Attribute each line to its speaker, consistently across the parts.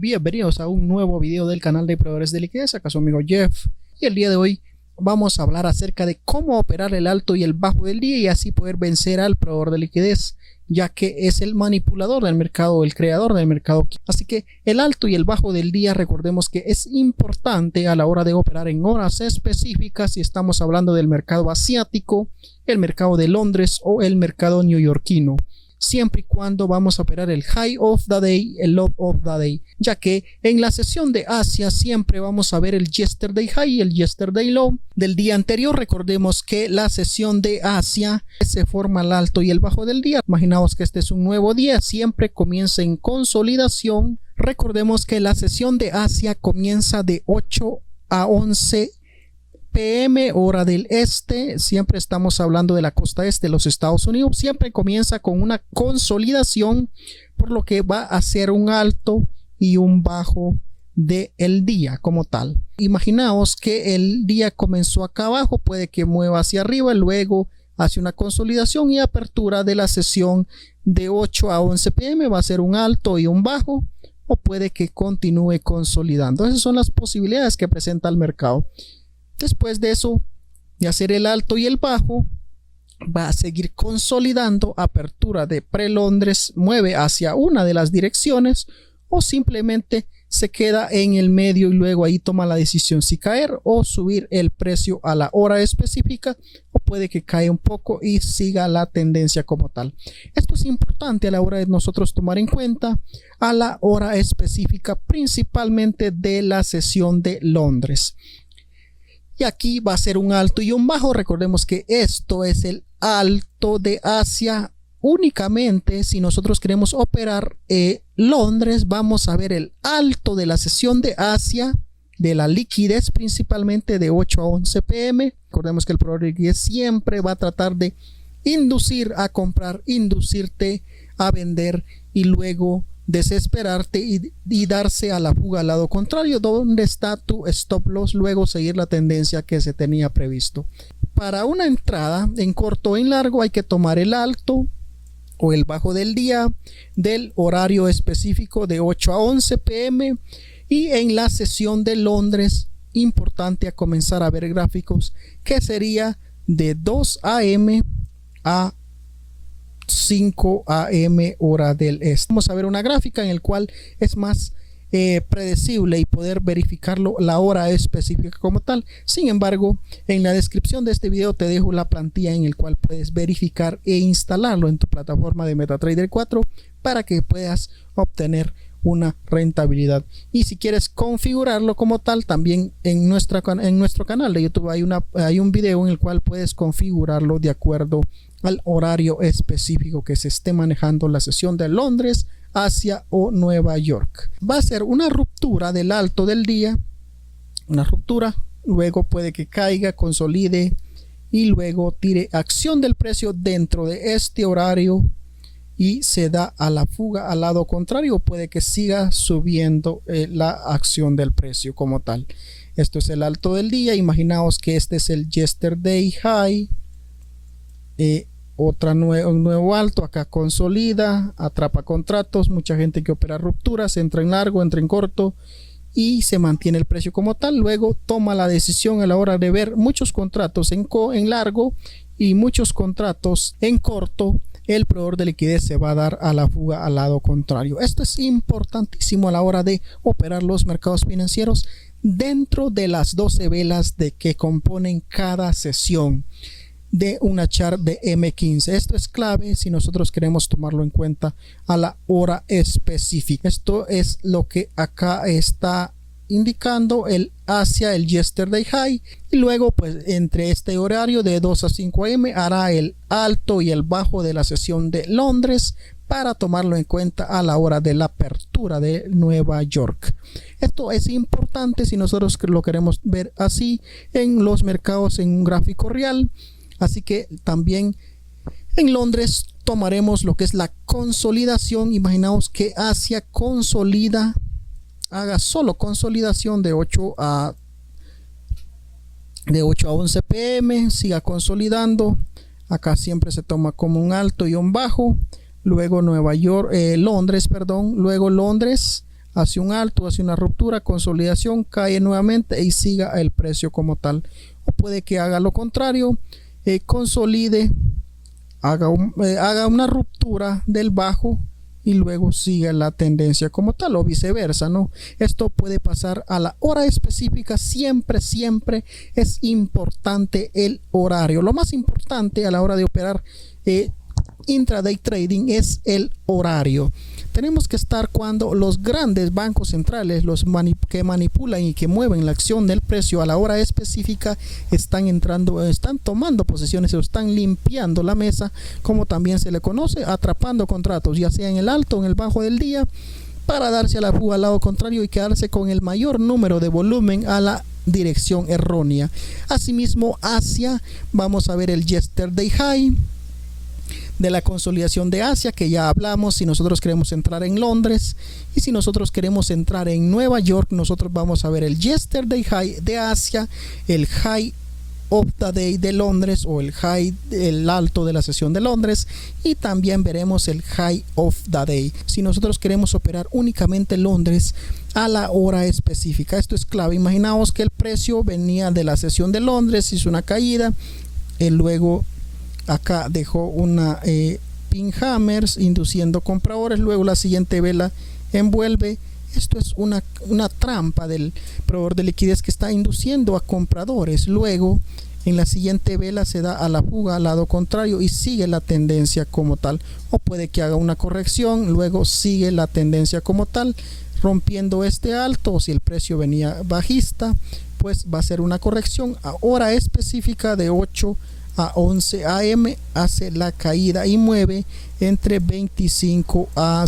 Speaker 1: Bienvenidos a un nuevo video del canal de proveedores de liquidez. Acá su amigo Jeff, y el día de hoy vamos a hablar acerca de cómo operar el alto y el bajo del día y así poder vencer al proveedor de liquidez, ya que es el manipulador del mercado, el creador del mercado. Así que el alto y el bajo del día, recordemos que es importante a la hora de operar en horas específicas, si estamos hablando del mercado asiático, el mercado de Londres o el mercado neoyorquino, siempre y cuando vamos a operar el high of the day, el low of the day, ya que en la sesión de Asia siempre vamos a ver el yesterday high y el yesterday low del día anterior. Recordemos que la sesión de Asia se forma el alto y el bajo del día. Imaginaos que este es un nuevo día, siempre comienza en consolidación. Recordemos que la sesión de Asia comienza de 8 a 11 PM hora del este. Siempre estamos hablando de la costa este de los Estados Unidos. Siempre comienza con una consolidación, por lo que va a ser un alto y un bajo del día como tal. Imaginaos que el día comenzó acá abajo, puede que mueva hacia arriba, luego hace una consolidación y apertura de la sesión de 8 a 11 PM va a ser un alto y un bajo, o puede que continúe consolidando. Esas son las posibilidades que presenta el mercado. Después de eso, de hacer el alto y el bajo, va a seguir consolidando. Apertura de pre-Londres, mueve hacia una de las direcciones o simplemente se queda en el medio y luego ahí toma la decisión si caer o subir el precio a la hora específica, o puede que caiga un poco y siga la tendencia como tal. Esto es importante a la hora de nosotros tomar en cuenta a la hora específica, principalmente de la sesión de Londres. Y aquí va a ser un alto y un bajo. Recordemos que esto es el alto de Asia. Únicamente si nosotros queremos operar Londres, vamos a ver el alto de la sesión de Asia, de la liquidez principalmente de 8 a 11 PM. Recordemos que el proveedor de liquidez siempre va a tratar de inducir a comprar, inducirte a vender y luego desesperarte y darse a la fuga al lado contrario, donde está tu stop loss, luego seguir la tendencia que se tenía previsto. Para una entrada en corto o en largo hay que tomar el alto o el bajo del día del horario específico de 8 a 11 PM, y en la sesión de Londres, importante a comenzar a ver gráficos, que sería de 2 AM a 5 AM hora del este. Vamos a ver una gráfica en el cual es más predecible y poder verificarlo la hora específica como tal. Sin embargo, en la descripción de este video te dejo la plantilla en el cual puedes verificar e instalarlo en tu plataforma de MetaTrader 4 para que puedas obtener una rentabilidad. Y si quieres configurarlo como tal, también en nuestro canal de YouTube hay un video en el cual puedes configurarlo de acuerdo al horario específico que se esté manejando la sesión de Londres, Asia o Nueva York. Va a ser una ruptura del alto del día, una ruptura, luego puede que caiga, consolide y luego tire acción del precio dentro de este horario y se da a la fuga al lado contrario, puede que siga subiendo la acción del precio como tal. Esto es el alto del día. Imaginaos que este es el yesterday high, un nuevo alto, acá consolida, atrapa contratos, mucha gente que opera rupturas, entra en largo, entra en corto y se mantiene el precio como tal. Luego toma la decisión a la hora de ver muchos contratos en largo y muchos contratos en corto. El proveedor de liquidez se va a dar a la fuga al lado contrario. Esto es importantísimo a la hora de operar los mercados financieros dentro de las 12 velas de que componen cada sesión de una chart de M15. Esto es clave si nosotros queremos tomarlo en cuenta a la hora específica. Esto es lo que acá está indicando el Asia, el yesterday high, y luego pues entre este horario de 2 a 5 AM hará el alto y el bajo de la sesión de Londres para tomarlo en cuenta a la hora de la apertura de Nueva York. Esto es importante si nosotros lo queremos ver así en los mercados en un gráfico real. Así que también en Londres tomaremos lo que es la consolidación. Imaginaos que Asia consolida, haga solo consolidación de 8 a 11 PM, siga consolidando. Acá siempre se toma como un alto y un bajo. Luego Londres, luego Londres hace un alto, hace una ruptura, consolidación, cae nuevamente y siga el precio como tal. O puede que haga lo contrario, consolide, haga una ruptura del bajo y luego sigue la tendencia como tal, o viceversa, ¿no? Esto puede pasar a la hora específica. Siempre es importante el horario. Lo más importante a la hora de operar intraday trading es el horario. Tenemos que estar cuando los grandes bancos centrales, que manipulan y que mueven la acción del precio a la hora específica, están tomando posiciones o están limpiando la mesa, como también se le conoce, atrapando contratos, ya sea en el alto o en el bajo del día, para darse a la fuga al lado contrario y quedarse con el mayor número de volumen a la dirección errónea. Asimismo, Asia, vamos a ver el yesterday high de la consolidación de Asia, que ya hablamos. Si nosotros queremos entrar en Londres y si nosotros queremos entrar en Nueva York, nosotros vamos a ver el yesterday high de Asia, el high of the day de Londres, o el alto de la sesión de Londres, y también veremos el high of the day. Si nosotros queremos operar únicamente Londres a la hora específica, esto es clave. Imaginaos que el precio venía de la sesión de Londres, hizo una caída, luego acá dejó una pin hammers induciendo compradores, luego la siguiente vela envuelve. Esto es una trampa del proveedor de liquidez que está induciendo a compradores. Luego en la siguiente vela se da a la fuga al lado contrario y sigue la tendencia como tal, o puede que haga una corrección, luego sigue la tendencia como tal, rompiendo este alto. O si el precio venía bajista, pues va a ser una corrección a hora específica de 8 a 11 am, hace la caída y mueve entre 25 a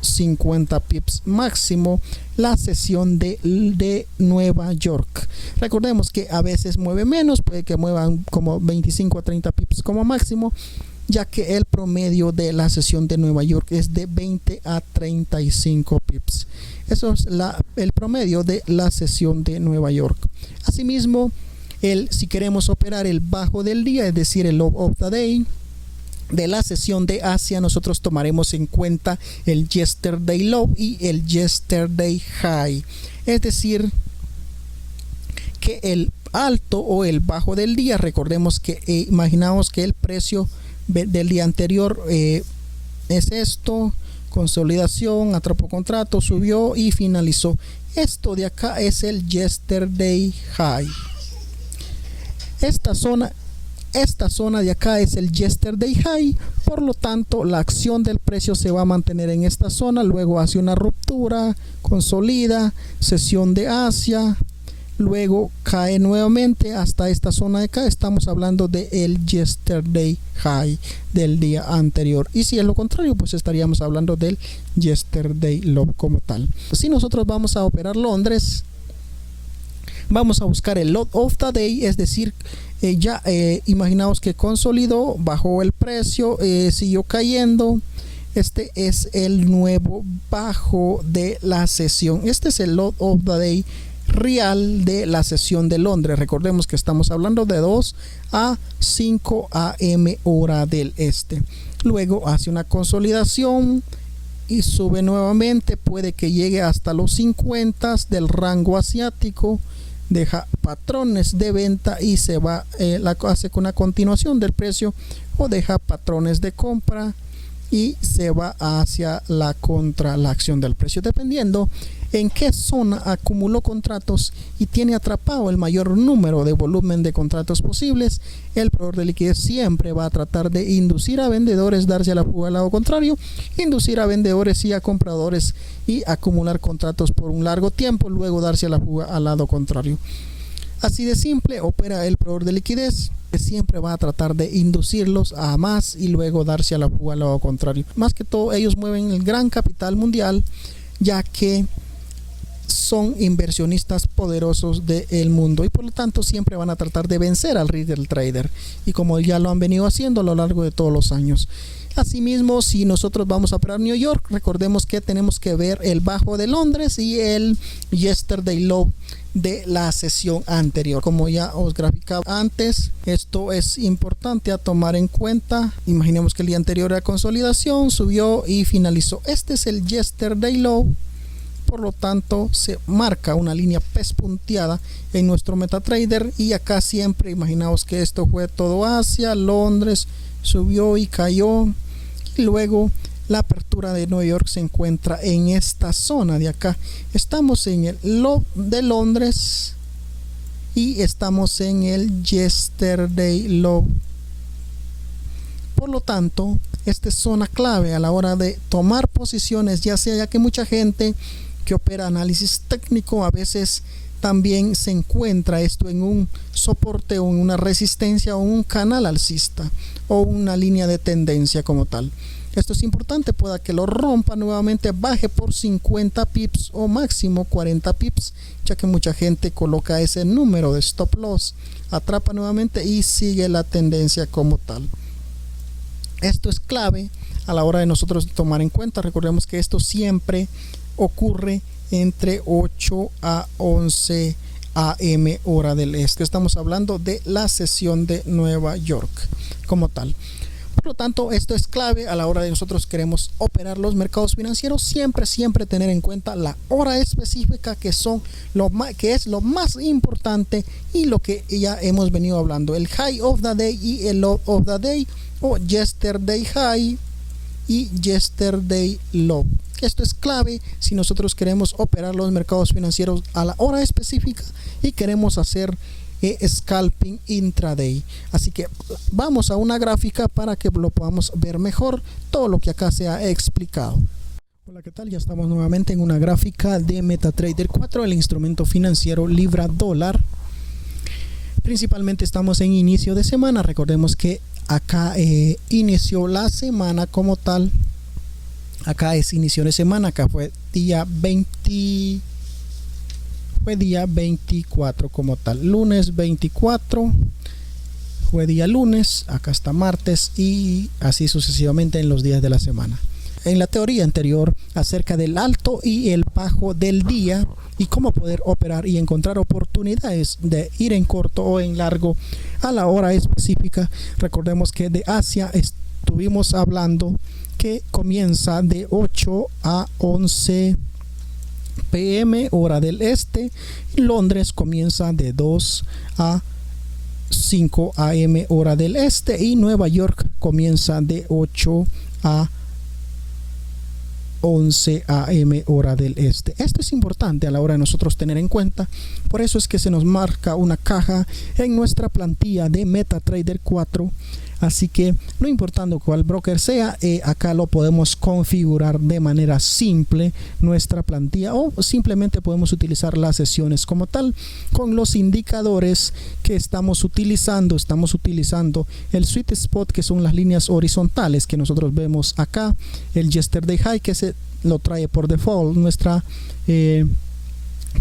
Speaker 1: 50 pips máximo la sesión de Nueva York. Recordemos que a veces mueve menos, puede que muevan como 25 a 30 pips como máximo, ya que el promedio de la sesión de Nueva York es de 20 a 35 pips. Eso es el promedio de la sesión de Nueva York. Asimismo, si queremos operar el bajo del día, es decir, el low of the day de la sesión de Asia, nosotros tomaremos en cuenta el yesterday low y el yesterday high. Es decir, que el alto o el bajo del día, recordemos que imaginamos que el precio del día anterior es esto, consolidación, atrapó contrato, subió y finalizó. Esto de acá es el yesterday high. Esta zona de acá es el yesterday high, por lo tanto la acción del precio se va a mantener en esta zona, luego hace una ruptura, consolida, sesión de Asia, luego cae nuevamente hasta esta zona de acá. Estamos hablando de el yesterday high del día anterior, y si es lo contrario, pues estaríamos hablando del yesterday low como tal. Si nosotros vamos a operar Londres, vamos a buscar el lot of the day, es decir, imaginaos que consolidó, bajó el precio, siguió cayendo. Este es el nuevo bajo de la sesión. Este es el lot of the day real de la sesión de Londres. Recordemos que estamos hablando de 2 a 5 am hora del este. Luego hace una consolidación y sube nuevamente, puede que llegue hasta los 50 del rango asiático, deja patrones de venta y se va, hace con una continuación del precio, o deja patrones de compra y se va hacia la acción del precio, dependiendo en qué zona acumuló contratos y tiene atrapado el mayor número de volumen de contratos posibles. El proveedor de liquidez siempre va a tratar de inducir a vendedores, darse a la fuga al lado contrario, inducir a vendedores y a compradores y acumular contratos por un largo tiempo, luego darse a la fuga al lado contrario. Así de simple opera el proveedor de liquidez, que siempre va a tratar de inducirlos a más y luego darse a la fuga al lado contrario. Más que todo, ellos mueven el gran capital mundial, ya que son inversionistas poderosos del mundo, y por lo tanto siempre van a tratar de vencer al retail trader, y como ya lo han venido haciendo a lo largo de todos los años. Asimismo, si nosotros vamos a operar New York, recordemos que tenemos que ver el bajo de Londres y el yesterday low de la sesión anterior. Como ya os graficaba antes, esto es importante a tomar en cuenta. Imaginemos que el día anterior era consolidación, subió y finalizó. Este es el yesterday low por lo tanto se marca una línea pespunteada en nuestro MetaTrader, y acá siempre imaginaos que esto fue todo Asia, Londres subió y cayó, y luego la apertura de Nueva York se encuentra en esta zona de acá. Estamos en el low de Londres y estamos en el yesterday low. Por lo tanto, esta es zona clave a la hora de tomar posiciones, ya que mucha gente que opera análisis técnico a veces también se encuentra esto en un soporte o en una resistencia o un canal alcista o una línea de tendencia como tal. Esto es importante, pueda que lo rompa nuevamente, baje por 50 pips o máximo 40 pips, ya que mucha gente coloca ese número de stop loss, atrapa nuevamente y sigue la tendencia como tal. Esto es clave a la hora de nosotros tomar en cuenta. Recordemos que esto siempre ocurre entre 8 a 11 AM hora del este. Estamos hablando de la sesión de Nueva York como tal. Por lo tanto, esto es clave a la hora de nosotros queremos operar los mercados financieros. Siempre tener en cuenta la hora específica, que es lo más importante, y lo que ya hemos venido hablando, el high of the day y el low of the day, o yesterday high y yesterday low. Esto es clave si nosotros queremos operar los mercados financieros a la hora específica y queremos hacer scalping intraday. Así que vamos a una gráfica para que lo podamos ver mejor todo lo que acá se ha explicado. Hola, ¿qué tal? Ya estamos nuevamente en una gráfica de MetaTrader 4, el instrumento financiero libra dólar. Principalmente estamos en inicio de semana. Recordemos que acá inició la semana como tal. Acá es inicio de semana. Acá fue día 24 como tal. Lunes 24 fue día lunes. Acá está martes y así sucesivamente en los días de la semana. En la teoría anterior acerca del alto y el bajo del día y cómo poder operar y encontrar oportunidades de ir en corto o en largo a la hora específica. Recordemos que de Asia estuvimos hablando que comienza de 8 a 11 PM hora del este. Londres comienza de 2 a 5 AM hora del este, y Nueva York comienza de 8 a 11 AM hora del este. Esto es importante a la hora de nosotros tener en cuenta. Por eso es que se nos marca una caja en nuestra plantilla de MetaTrader 4. Así que no importando cuál broker sea, acá lo podemos configurar de manera simple nuestra plantilla, o simplemente podemos utilizar las sesiones como tal con los indicadores que estamos utilizando. Estamos utilizando el sweet spot, que son las líneas horizontales que nosotros vemos acá, el yesterday high, que se lo trae por default nuestra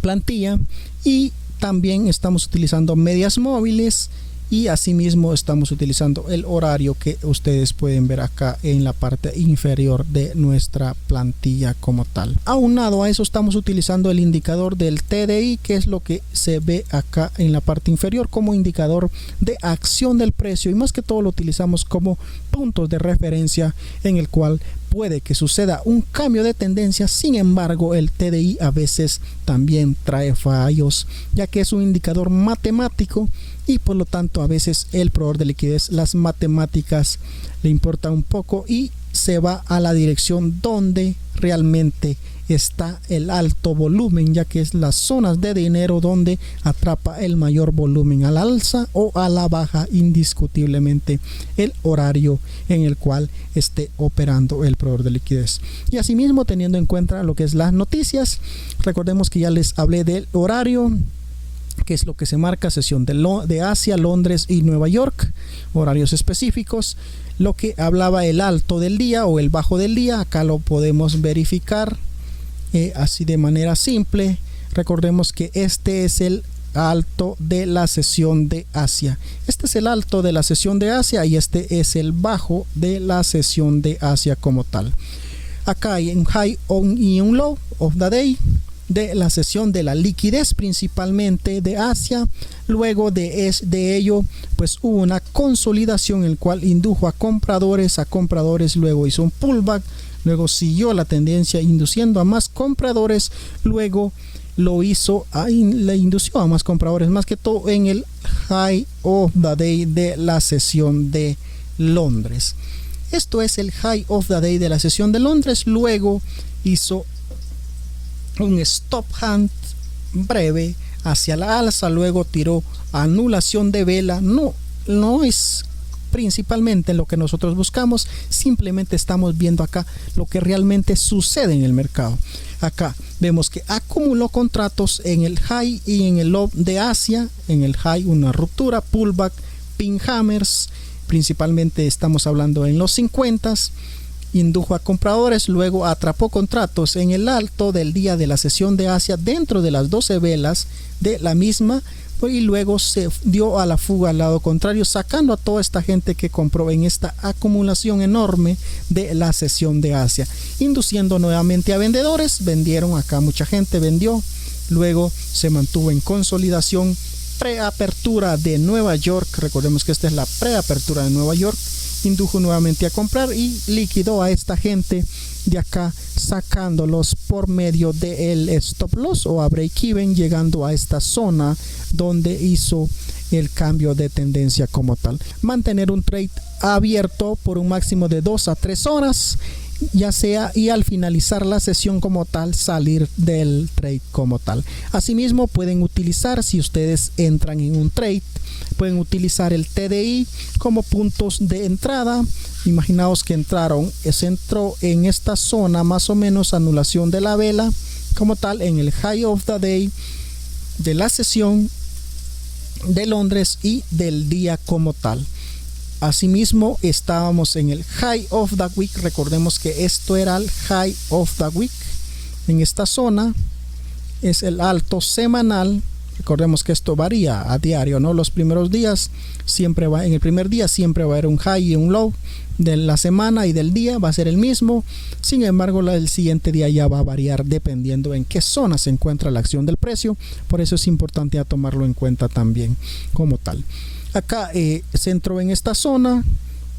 Speaker 1: plantilla, y también estamos utilizando medias móviles, y asimismo estamos utilizando el horario que ustedes pueden ver acá en la parte inferior de nuestra plantilla como tal. Aunado a eso, estamos utilizando el indicador del TDI, que es lo que se ve acá en la parte inferior como indicador de acción del precio, y más que todo lo utilizamos como puntos de referencia en el cual puede que suceda un cambio de tendencia. Sin embargo, el TDI a veces también trae fallos, ya que es un indicador matemático, y por lo tanto a veces el proveedor de liquidez, las matemáticas le importa un poco y se va a la dirección donde realmente está el alto volumen, ya que es las zonas de dinero donde atrapa el mayor volumen al alza o a la baja, indiscutiblemente el horario en el cual esté operando el proveedor de liquidez. Y asimismo, teniendo en cuenta lo que es las noticias, recordemos que ya les hablé del horario, que es lo que se marca sesión de Asia, Londres y Nueva York, horarios específicos. Lo que hablaba el alto del día o el bajo del día, acá lo podemos verificar así de manera simple. Recordemos que este es el alto de la sesión de Asia, este es el alto de la sesión de Asia, y este es el bajo de la sesión de Asia como tal. Acá hay un high y un low of the day de la sesión de la liquidez, principalmente de Asia. Luego de ello, pues hubo una consolidación, el cual indujo a compradores, luego hizo un pullback, luego siguió la tendencia induciendo a más compradores, luego le indució a más compradores, más que todo en el High of the Day de la sesión de Londres. Esto es el High of the Day de la sesión de Londres. Luego hizo un stop hunt breve hacia la alza, luego tiró anulación de vela. No es principalmente lo que nosotros buscamos, simplemente estamos viendo acá lo que realmente sucede en el mercado. Acá vemos que acumuló contratos en el high y en el low de Asia. En el high una ruptura, pullback, pin hammers, principalmente estamos hablando en los 50, indujo a compradores, luego atrapó contratos en el alto del día de la sesión de Asia dentro de las 12 velas de la misma, y luego se dio a la fuga al lado contrario, sacando a toda esta gente que compró en esta acumulación enorme de la sesión de Asia, induciendo nuevamente a vendedores. Vendieron acá, mucha gente vendió, luego se mantuvo en consolidación. Preapertura de Nueva York, recordemos que esta es la preapertura de Nueva York, indujo nuevamente a comprar y liquidó a esta gente de acá, sacándolos por medio del stop loss o a break even, llegando a esta zona donde hizo el cambio de tendencia como tal. Mantener un trade abierto por un máximo de 2 a 3 horas, ya sea, y al finalizar la sesión como tal salir del trade como tal. Asimismo pueden utilizar, si ustedes entran en un trade, pueden utilizar el TDI como puntos de entrada. Imaginaos que se entró en esta zona, más o menos anulación de la vela como tal, en el high of the day de la sesión de Londres y del día como tal. Asimismo estábamos en el high of the week. Recordemos que esto era el high of the week. En esta zona es el alto semanal. Recordemos que esto varía a diario, ¿no? Los primeros días siempre va, en el primer día siempre va a haber un high y un low de la semana y del día, va a ser el mismo. Sin embargo, el siguiente día ya va a variar dependiendo en qué zona se encuentra la acción del precio. Por eso es importante tomarlo en cuenta también como tal. Acá se entró en esta zona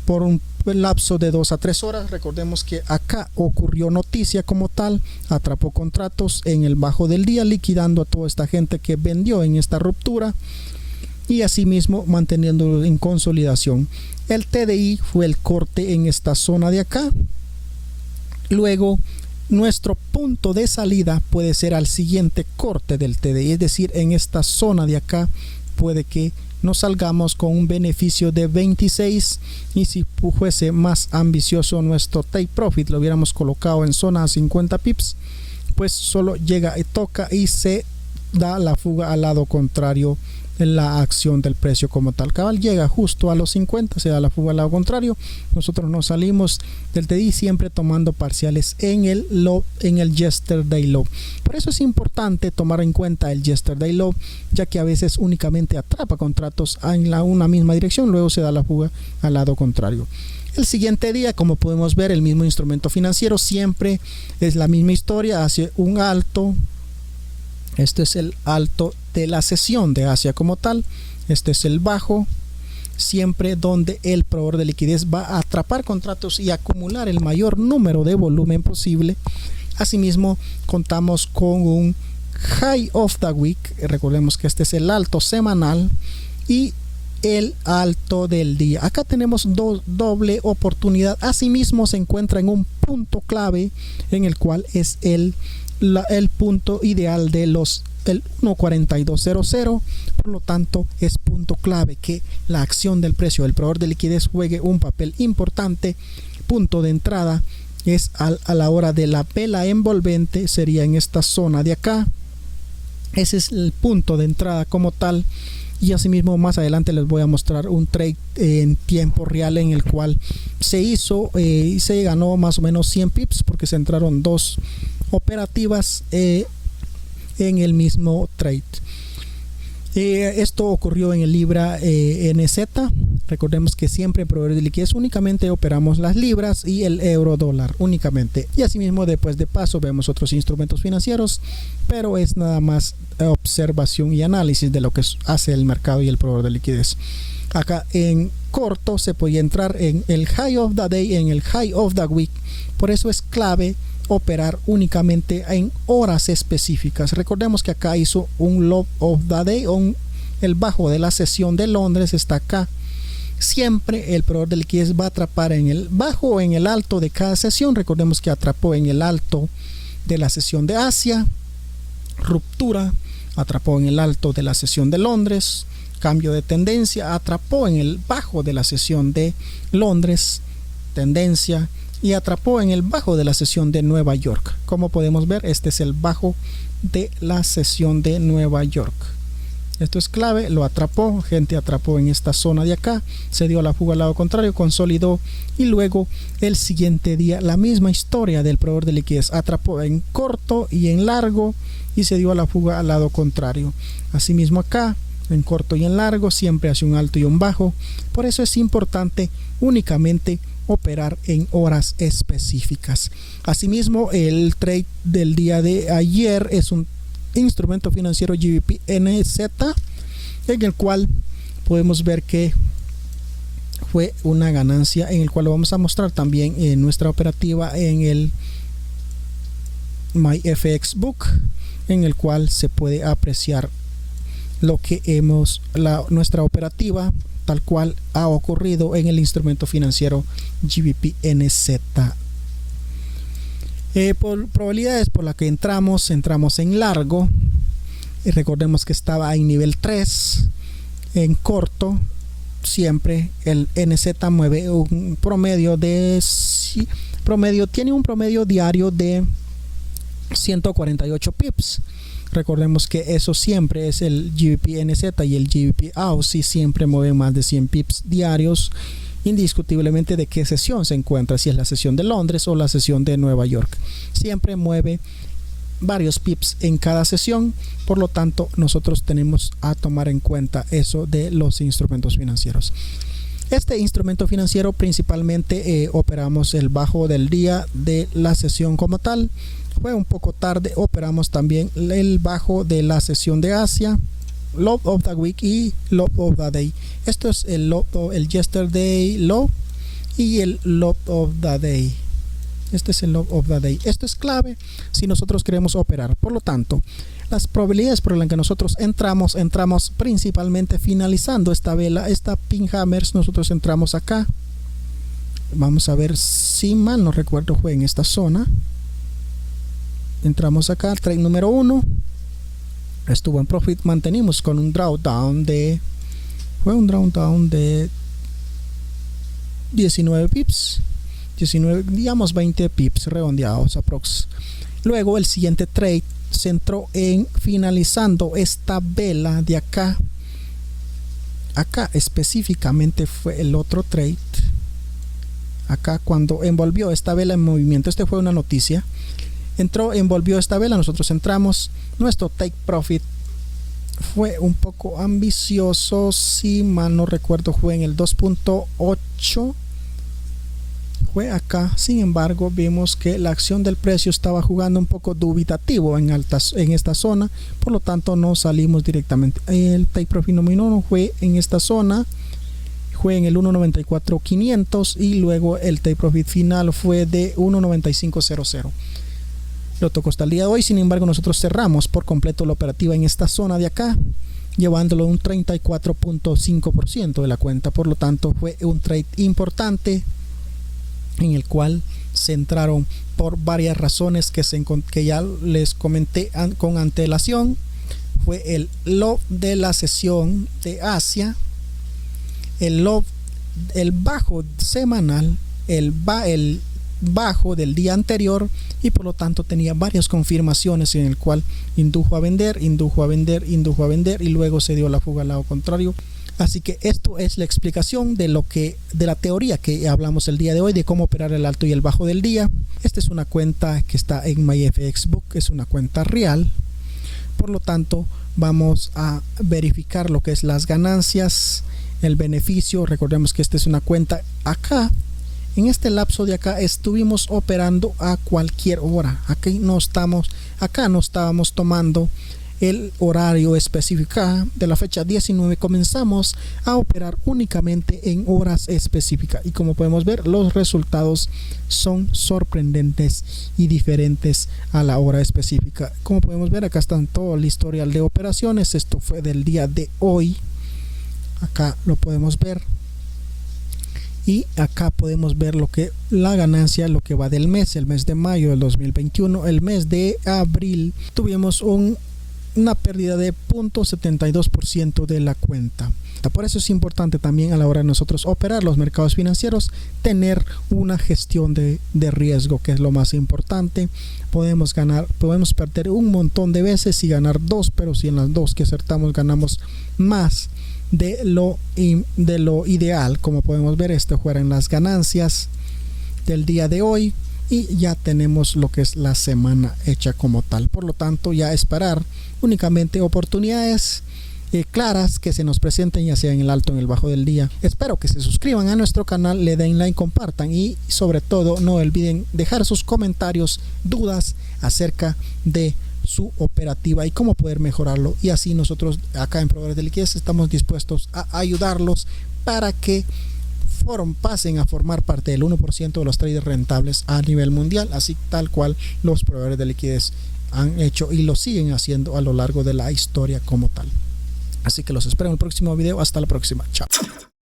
Speaker 1: por un lapso de 2 a 3 horas. Recordemos que acá ocurrió noticia como tal, atrapó contratos en el bajo del día, liquidando a toda esta gente que vendió en esta ruptura y asimismo manteniéndolo en consolidación. El TDI fue el corte en esta zona de acá. Luego nuestro punto de salida puede ser al siguiente corte del TDI, es decir, en esta zona de acá puede que nos salgamos con un beneficio de 26, y si fuese más ambicioso nuestro take profit, lo hubiéramos colocado en zona a 50 pips, pues solo llega y toca y se da la fuga al lado contrario en la acción del precio como tal. Cabal llega justo a los 50, se da la fuga al lado contrario. Nosotros nos salimos del TDI siempre tomando parciales en el low, en el yesterday low. Por eso es importante tomar en cuenta el yesterday low, ya que a veces únicamente atrapa contratos en una misma dirección, luego se da la fuga al lado contrario. El siguiente día, como podemos ver, el mismo instrumento financiero siempre es la misma historia, hace un alto. Este es el alto de la sesión de Asia como tal. Este es el bajo, siempre donde el proveedor de liquidez va a atrapar contratos y acumular el mayor número de volumen posible. Asimismo contamos con un high of the week. Recordemos que este es el alto semanal y el alto del día. Acá tenemos doble oportunidad. Asimismo se encuentra en un punto clave en el cual es el punto ideal de el 1.4200. por lo tanto es punto clave que la acción del precio del proveedor de liquidez juegue un papel importante. Punto de entrada es a la hora de la vela envolvente, sería en esta zona de acá. Ese es el punto de entrada como tal, y asimismo más adelante les voy a mostrar un trade en tiempo real en el cual se hizo y se ganó más o menos 100 pips porque se entraron dos operativas en el mismo trade. Esto ocurrió en el libra NZ. Recordemos que siempre en proveedores de liquidez únicamente operamos las libras y el euro dólar únicamente, y asimismo después de paso vemos otros instrumentos financieros, pero es nada más observación y análisis de lo que hace el mercado y el proveedor de liquidez. Acá en corto se podía entrar en el high of the day, en el high of the week. Por eso es clave operar únicamente en horas específicas. Recordemos que acá hizo un low of the day, el bajo de la sesión de Londres está acá. Siempre el proveedor de liquidez va a atrapar en el bajo o en el alto de cada sesión. Recordemos que atrapó en el alto de la sesión de Asia, ruptura, atrapó en el alto de la sesión de Londres, cambio de tendencia, atrapó en el bajo de la sesión de Londres, tendencia, y atrapó en el bajo de la sesión de Nueva York. Como podemos ver, este es el bajo de la sesión de Nueva York. Esto es clave, lo atrapó, gente atrapó en esta zona de acá, se dio la fuga al lado contrario, consolidó, y luego el siguiente día la misma historia del proveedor de liquidez, atrapó en corto y en largo y se dio la fuga al lado contrario. Asimismo acá, en corto y en largo, siempre hace un alto y un bajo. Por eso es importante únicamente operar en horas específicas. Asimismo, el trade del día de ayer es un instrumento financiero GBP-NZ, en el cual podemos ver que fue una ganancia, en el cual lo vamos a mostrar también en nuestra operativa en el MyFX Book, en el cual se puede apreciar lo que nuestra operativa tal cual ha ocurrido en el instrumento financiero GBP-NZ. Por probabilidades por la que entramos en largo, y recordemos que estaba en nivel 3. En corto, siempre el NZ mueve un promedio tiene un promedio diario de 148 pips. Recordemos que eso siempre es el GBP-NZ, y el GBP-AUD siempre mueven más de 100 pips diarios, indiscutiblemente de qué sesión se encuentra, si es la sesión de Londres o la sesión de Nueva York. Siempre mueve varios pips en cada sesión, por lo tanto nosotros tenemos a tomar en cuenta eso de los instrumentos financieros. Este instrumento financiero principalmente operamos el bajo del día de la sesión como tal. Fue un poco tarde, operamos también el bajo de la sesión de Asia, low of the week y low of the day. Esto es el yesterday low y el low of the day. Este es el low of the day. Esto es clave si nosotros queremos operar. Por lo tanto, las probabilidades por las que nosotros entramos principalmente finalizando esta vela, esta pin hammers. Nosotros entramos acá. Vamos a ver, si mal no recuerdo, fue en esta zona. Entramos acá, trade número 1 estuvo en profit, mantenimos con un drawdown de 19 pips, 19, digamos 20 pips redondeados aprox. Luego el siguiente trade se entró en finalizando esta vela de acá específicamente fue el otro trade acá, cuando envolvió esta vela en movimiento. Este fue una noticia. Envolvió esta vela, nosotros entramos. Nuestro take profit fue un poco ambicioso, si mal no recuerdo fue en el 2.8, fue acá. Sin embargo, vimos que la acción del precio estaba jugando un poco dubitativo en esta zona, por lo tanto no salimos directamente. El take profit número 1 fue en esta zona, fue en el 1.94.500, y luego el take profit final fue de 1.9500. Lo tocó hasta el día de hoy. Sin embargo, nosotros cerramos por completo la operativa en esta zona de acá, llevándolo un 34.5% de la cuenta. Por lo tanto, fue un trade importante en el cual se entraron por varias razones que ya les comenté con antelación. Fue el low de la sesión de Asia, el bajo semanal, el bajo del día anterior, y por lo tanto tenía varias confirmaciones en el cual indujo a vender, y luego se dio la fuga al lado contrario. Así que esto es la explicación de la teoría que hablamos el día de hoy, de cómo operar el alto y el bajo del día. Esta es una cuenta que está en MyFX Book, es una cuenta real. Por lo tanto, vamos a verificar lo que es las ganancias, el beneficio. Recordemos que esta es una cuenta acá. En este lapso de acá estuvimos operando a cualquier hora. Acá no estábamos tomando el horario específico. De la fecha 19 comenzamos a operar únicamente en horas específicas y como podemos ver los resultados son sorprendentes y diferentes a la hora específica. Como podemos ver, acá están todo el historial de operaciones. Esto fue del día de hoy, acá lo podemos ver. Y acá podemos ver lo que la ganancia, lo que va del mes, el mes de mayo del 2021, el mes de abril tuvimos una pérdida de 0.72% de la cuenta. Por eso es importante también a la hora de nosotros operar los mercados financieros tener una gestión de riesgo, que es lo más importante. Podemos perder un montón de veces y ganar dos, pero si en las dos que acertamos ganamos más de lo ideal. Como podemos ver, esto fueron las ganancias del día de hoy y ya tenemos lo que es la semana hecha como tal. Por lo tanto, ya esperar únicamente oportunidades claras que se nos presenten, ya sea en el alto o en el bajo del día. Espero que se suscriban a nuestro canal, le den like, compartan y sobre todo no olviden dejar sus comentarios, dudas acerca de su operativa y cómo poder mejorarlo, y así nosotros acá en Proveedores de Liquidez estamos dispuestos a ayudarlos para que pasen a formar parte del 1% de los traders rentables a nivel mundial, así tal cual los proveedores de liquidez han hecho y lo siguen haciendo a lo largo de la historia como tal. Así que los espero en el próximo video. Hasta la próxima. Chao.